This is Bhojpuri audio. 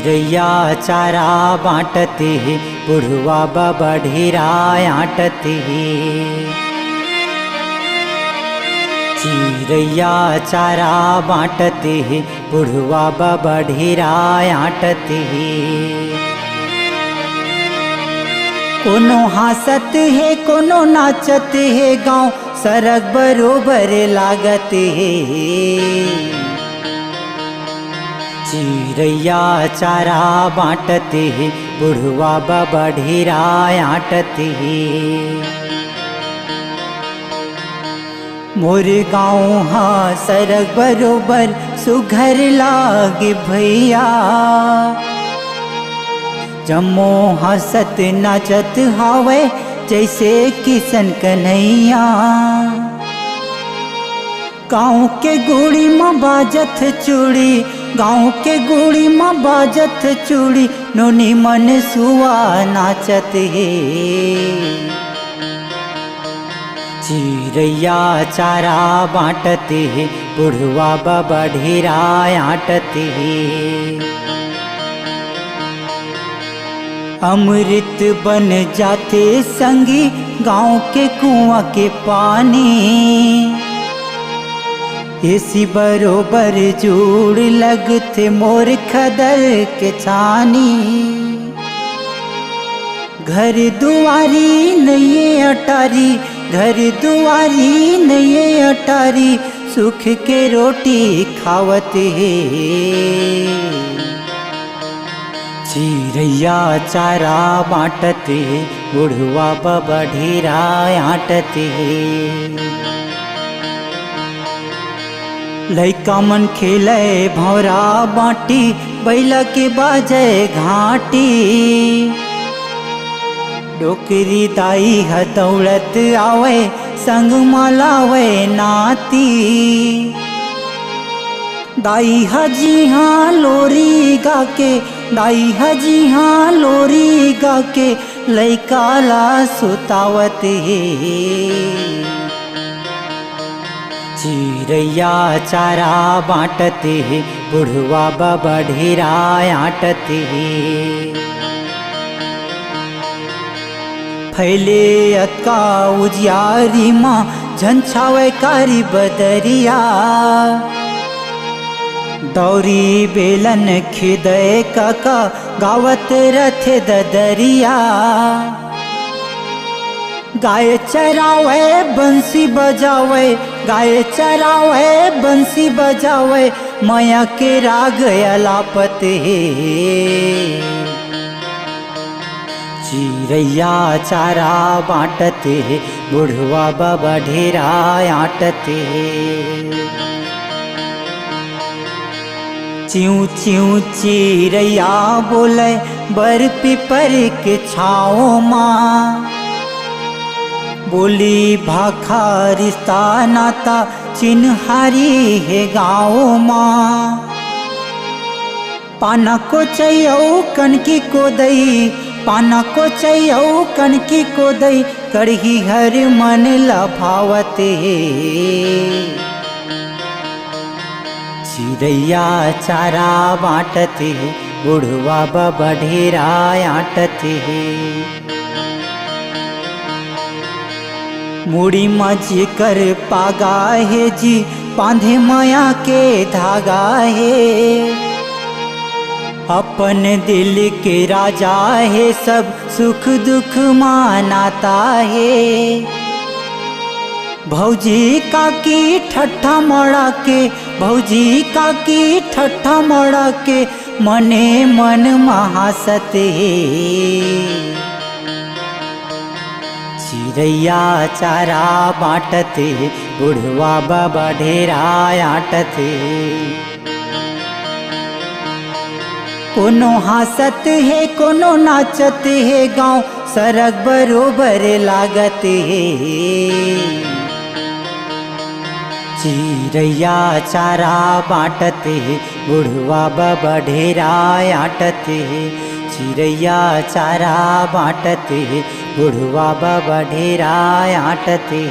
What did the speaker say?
चिरैया चारा बाँटते बुढ़वा बबढ़ेरा आँटते। चिरैया चारा बाँटते बुढ़वा बबढ़ेरा आँटते। कोनो हंसत है कोनो नाचत है, गाँव सड़क बरोबर लागत है। चिरैया चारा बाँटते बुढ़वा बबढ़ेरा आँटते। मोर गाँव हाँ सड़क बरोबर सुघर लागे भैया, जम्मो हंसत नाचत हावे जैसे किशन कन्हैया। गाँव के गुड़ी में बाजत चूड़ी, गाँव के गुड़ी में बाजत चूड़ी, नोनी मन सुआ नाचत है। चिरैया चारा बाँटते बुढ़वा बबढ़ेरा आँटते। अमृत बन जाते संगी गाँव के कुआं के पानी, इसी बरोबर जोड़ लगते मोर खदर के छानी। घर दुआरी नहीं अटारी, घर दुआरी नहीं अटारी, सुख के रोटी खावत है। चिरैया चारा बाँटते बुढ़वा बबढ़ेरा आँटते। लइका मन खेले भौरा बाटी, बैला के बाजे घाटी। डोकरी दाई ह दौड़त आवे, संग मलावे नाती। दाई हजी हाँ लोरी गाके, दाई हजी हाँ लोरी गाके, लइका ला सुतावत है। चिरैया चारा बाँटते बुढ़वा बबढ़ेरा आँटते। फैले अतका उजियारी माँ झंझावे कारी बदरिया। दौरी बेलन खिदय काका गावत रथे ददरिया। गाय चरावे बंसी बजावे, गाय चरावे बंसी बजावे, माया के राग अलापत है। चिरैया चारा बाँटते बुढ़वा बबढ़ेरा आँटते। चिऊ चिऊ चिरैया बोले बर पीपर के छाओ माँ। बोली भाखा रिश्ता नाता चिन्हारी है गाँव माँ। पाना को चाहिए कनकी को दई, पाना को चाहिए कनकी को दई, कड़ही हर मन लभावत है। चिरैया चारा बाँटते बुढ़वा बबढ़ेरा आँटते। मुड़ी मजी कर पागा है जी, बांधे माया के धागा है। अपन दिल के राजा है, सब सुख दुख मानाता है। भौजी काकी ठट्ठा मड़ा के, भौजी काकी ठट्ठा मड़ा के, मने मन महासत है। चिरैया चारा बाँटते बुढ़वा बबढ़ेरा आँटते। कोनो हंसत है कोनो नाचत है, गाँव सड़क बरोबर लागत है। चिरैया चारा बाँटते बुढ़वा बबढ़ेरा आँटते। चिरैया चारा बाँटते बुढ़वा बबढ़ेरा आँटते।